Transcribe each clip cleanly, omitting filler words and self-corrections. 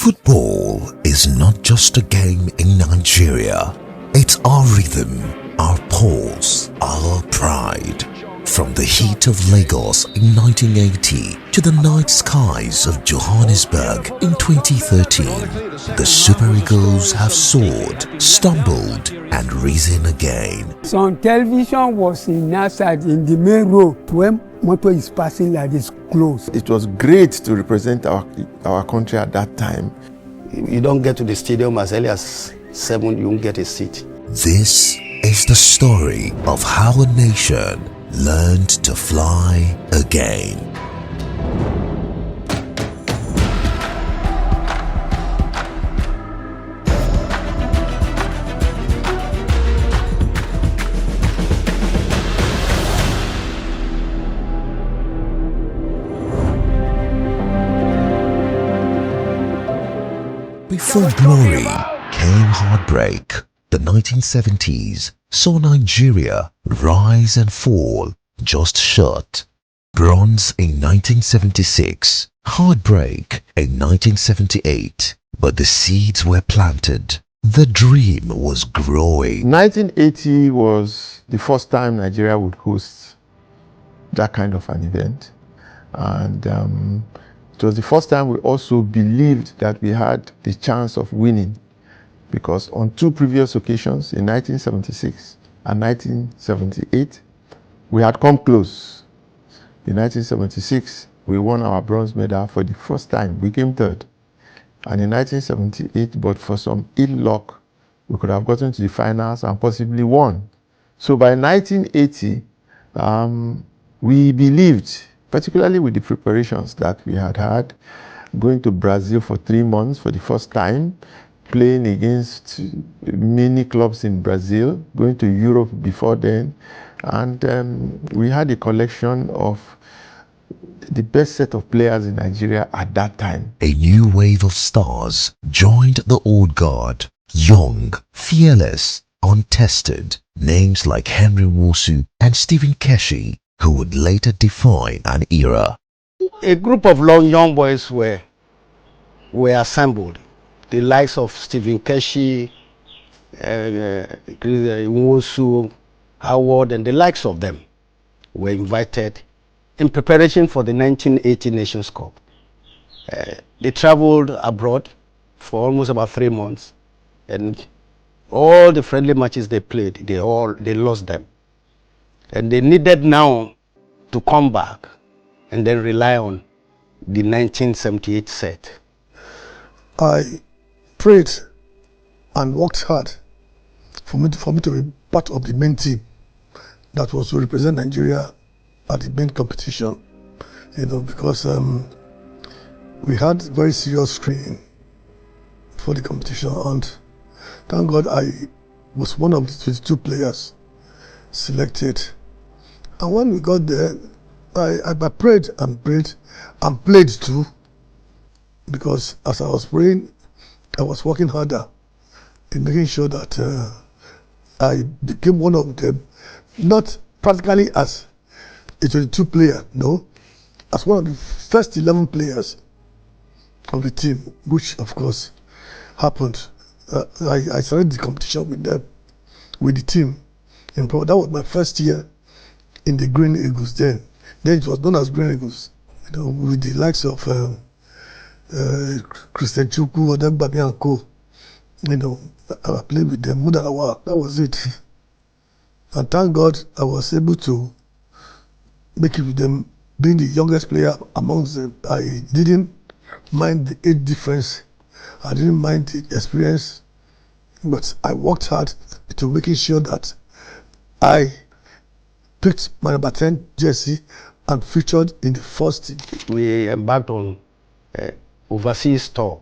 Football is not just a game in Nigeria. It's our rhythm, our pulse, our pride. From the heat of Lagos in 1980 to the night skies of Johannesburg in 2013, the Super Eagles have soared, stumbled, and risen again. Some television was in outside in the main road when motor is passing like this close. It was great to represent our country at that time. You don't get to the stadium as early as 7, you won't get a seat. This is the story of how a nation learned to fly again. Before glory came heartbreak. The 1970s saw Nigeria rise and fall just short. Bronze in 1976, heartbreak in 1978. But the seeds were planted. The dream was growing. 1980 was the first time Nigeria would host that kind of an event. And it was the first time we also believed that we had the chance of winning. Because on 2 previous occasions, in 1976 and 1978, we had come close. In 1976, we won our bronze medal for the first time. We came 3rd. And in 1978, but for some ill luck, we could have gotten to the finals and possibly won. So by 1980, we believed, particularly with the preparations that we had had, going to Brazil for 3 months for the first time, playing against many clubs in Brazil, going to Europe before then, and we had a collection of the best set of players in Nigeria at that time. A new wave of stars joined the old guard, young, fearless, untested, names like Henry Nwosu and Stephen Keshi, who would later define an era. A group of young boys were assembled. The likes of Stephen Keshi, Nwosu, Howard, and the likes of them were invited in preparation for the 1980 Nations Cup. They traveled abroad for almost about 3 months, and all the friendly matches they played, they lost them. And they needed now to come back and then rely on the 1978 set. I prayed and worked hard for me to be part of the main team that was to represent Nigeria at the main competition, because we had very serious screening for the competition, and thank God I was one of the 22 players selected. And when we got there, I prayed and prayed and played too, because as I was praying, I was working harder in making sure that I became one of them, not practically as a 22 player, no, as one of the first 11 players of the team, which of course happened. I started the competition with them, with the team. And that was my first year in the Green Eagles then. Then it was known as Green Eagles, with the likes of Christian Chukwu, Odembami and Co. I played with them more than a while. That was it. And thank God I was able to make it with them, being the youngest player amongst them. I didn't mind the age difference. I didn't mind the experience. But I worked hard to making sure that I picked my number 10 jersey and featured in the first team. We embarked on overseas tour.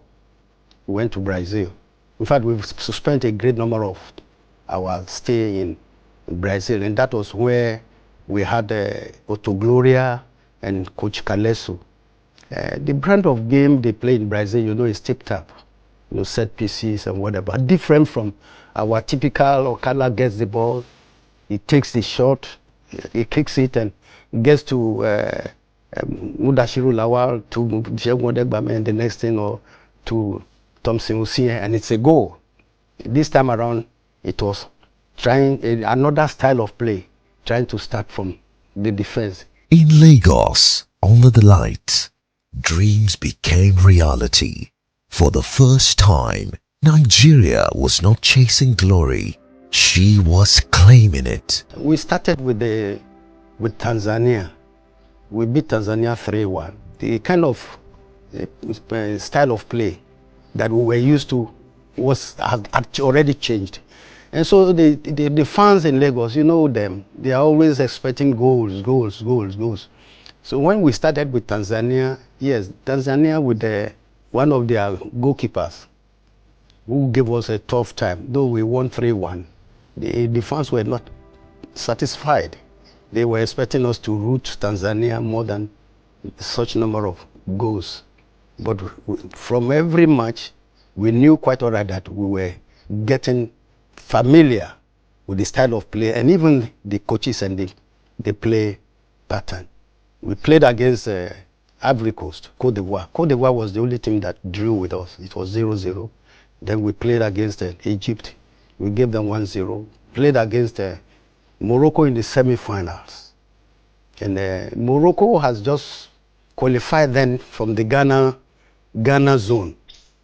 We went to Brazil. In fact, we've spent a great number of our stay in Brazil, and that was where we had Otto Gloria and Coach Kalesu. The brand of game they play in Brazil, is tip-tap, set pieces and whatever. Different from our typical Okala gets the ball, he takes the shot, he kicks it and gets to Mudashiru Lawal, to Jean Wadegbame, and the next thing, or to Thompson Usie, and it's a goal. This time around, it was trying another style of play, trying to start from the defense. In Lagos, under the lights, dreams became reality. For the first time, Nigeria was not chasing glory, she was claiming it. We started with Tanzania. We beat Tanzania 3-1. The kind of style of play that we were used to had already changed. And so the fans in Lagos, you know them, they are always expecting goals. So when we started with Tanzania, yes, Tanzania with one of their goalkeepers who gave us a tough time, though we won 3-1, the fans were not satisfied. They were expecting us to root Tanzania more than such number of goals. But from every match, we knew quite all right that we were getting familiar with the style of play and even the coaches and the play pattern. We played against Ivory Coast, Cote d'Ivoire. Cote d'Ivoire was the only team that drew with us. It was 0-0. Then we played against Egypt. We gave them 1-0. Played against Morocco in the semi-finals. And Morocco has just qualified then from the Ghana zone.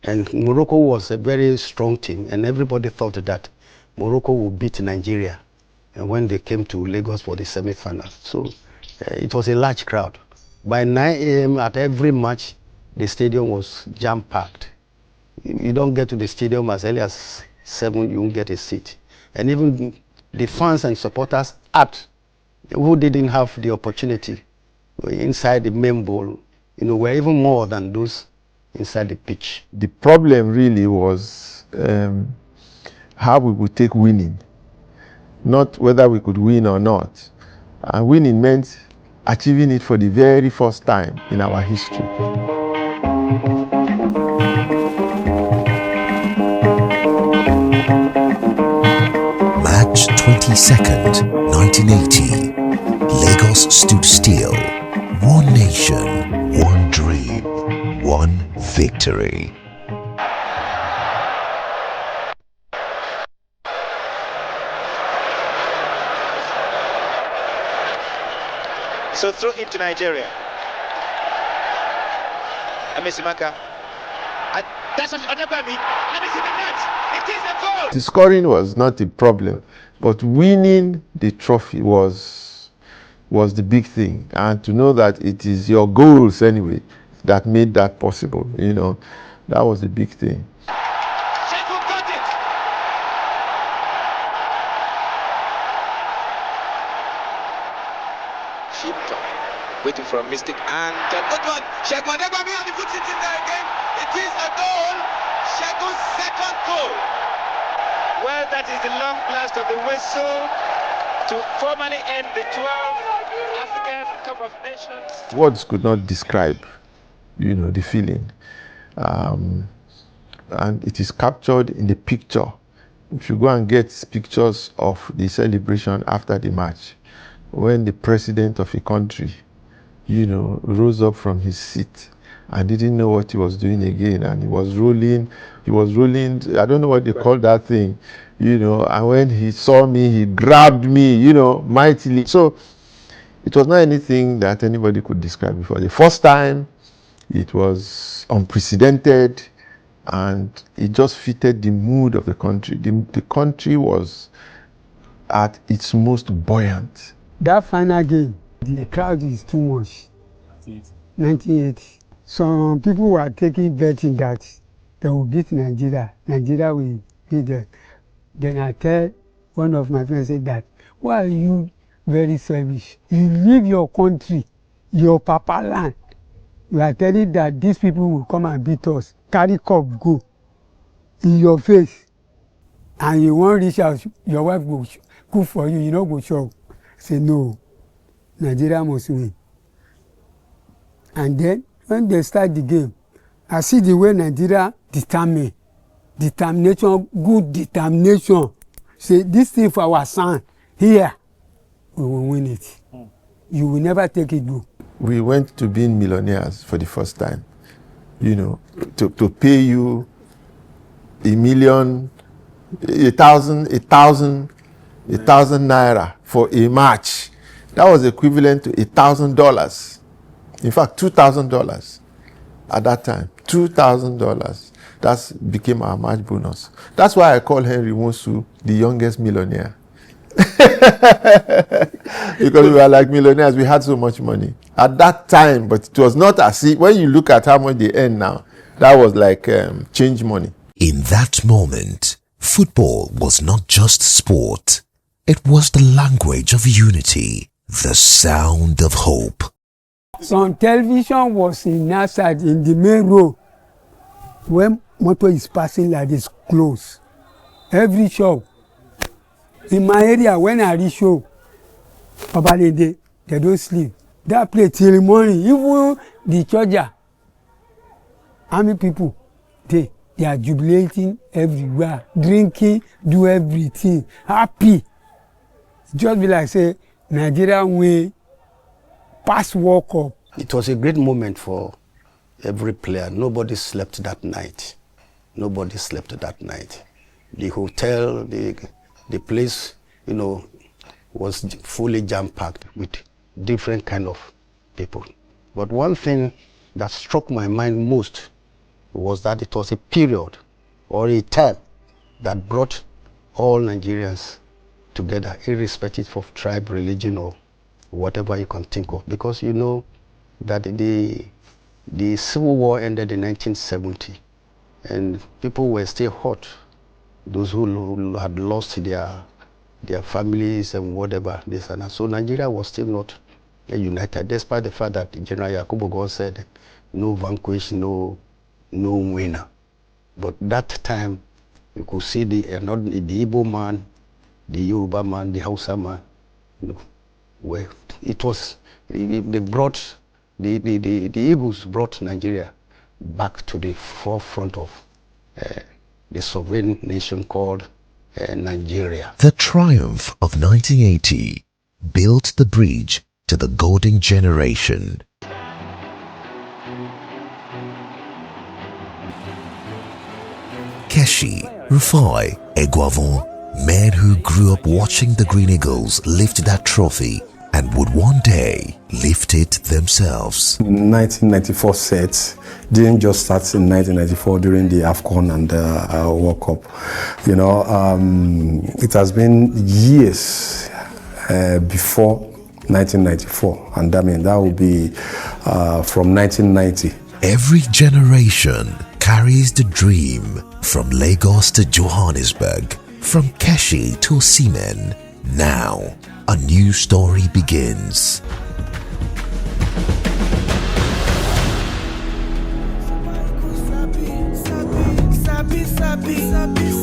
And Morocco was a very strong team, and everybody thought that Morocco would beat Nigeria and when they came to Lagos for the semi-finals. So it was a large crowd. By 9 a.m. at every match, the stadium was jam-packed. You don't get to the stadium as early as 7, you won't get a seat. And even the fans and supporters who didn't have the opportunity inside the main bowl, were even more than those inside the pitch. The problem really was how we would take winning, not whether we could win or not. And winning meant achieving it for the very first time in our history. March 22nd, 1980, Lagos stood still. One nation, one dream, one victory. So throw him to Nigeria. Amesimaka. And that's what Onabami. And it's in the net. It is a goal. The scoring was not a problem, but winning the trophy was the big thing. And to know that it is your goals anyway that made that possible, that was the big thing. Sheku got it. Shipton waiting for a mistake and good one. Sheku Onabami and he puts it in there again. It is a goal. Sheku's second goal. Well, that is the long blast of the whistle to formally end the 12th African Cup of Nations. Words could not describe, the feeling. And it is captured in the picture. If you go and get pictures of the celebration after the match, when the president of a country, rose up from his seat and didn't know what he was doing again, and he was rolling, I don't know what they call that thing, and when he saw me, he grabbed me, mightily. So it was not anything that anybody could describe before. The first time, it was unprecedented, and it just fitted the mood of the country. The country was at its most buoyant. That final game, the crowd is too much. 1980. Some people were taking betting that they will beat Nigeria. Nigeria will beat them. Then I tell one of my friends said that, why are you very selfish? You leave your country, your papa land. You are telling that these people will come and beat us. Carry cup, go. In your face. And you won't reach out, your wife will cook for you, you know, go shop. Say no, Nigeria must win. And then when they start the game, I see the way Nigeria determination, good determination. Say this thing for our son, here, we will win it. You will never take it go. We went to being millionaires for the first time, to pay you 1,000 naira for a match. That was equivalent to $1,000. In fact, $2,000 at that time. $2,000. That became our match bonus. That's why I call Henry Mosu the youngest millionaire. Because we were like millionaires, we had so much money at that time. But it was not as if, when you look at how much they earn now, that was like change money. In that moment, football was not just sport. It was the language of unity, the sound of hope. Some television was in outside in the main road. When motor is passing like this close, every shop. In my area, when I reach show, Obalende, they don't sleep. That play till the morning. Even the charger, army people, they are jubilating everywhere, drinking, do everything, happy. Just be like say Nigeria win pass World Cup. It was a great moment for every player. Nobody slept that night. Nobody slept that night. The hotel, the place, you know, was fully jam-packed with different kind of people. But one thing that struck my mind most was that it was a period or a time that brought all Nigerians together, irrespective of tribe, religion, or whatever you can think of. Because you know that the Civil War ended in 1970, and people were still hot. Those who had lost their families and whatever, this and that. So Nigeria was still not united, despite the fact that General Yakubu Gowon said, no vanquish, no winner. But that time, you could see the Igbo man, the Yoruba man, the Hausa man, you know, where it was, they brought, the Eagles brought Nigeria back to the forefront of the sovereign nation called Nigeria. The Triumph of 1980 built the bridge to the golden generation. Keshi, Rufai, Eguavon, men who grew up watching the Green Eagles lift that trophy and would one day lift it themselves. 1994 set didn't just start in 1994 during the AFCON and the World Cup. You know, it has been years before 1994, and I mean that will be from 1990. Every generation carries the dream from Lagos to Johannesburg, from Keshi to Osimhen. Now, a new story begins.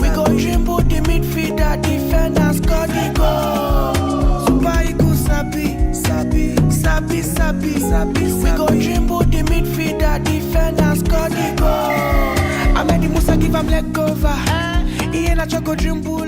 We go dribble the midfielder, defender, score the goal. Super Eagles sabi. We go dribble the midfielder, defender, score the goal. I made the Musa give him leg over. He ain't a choco dribble.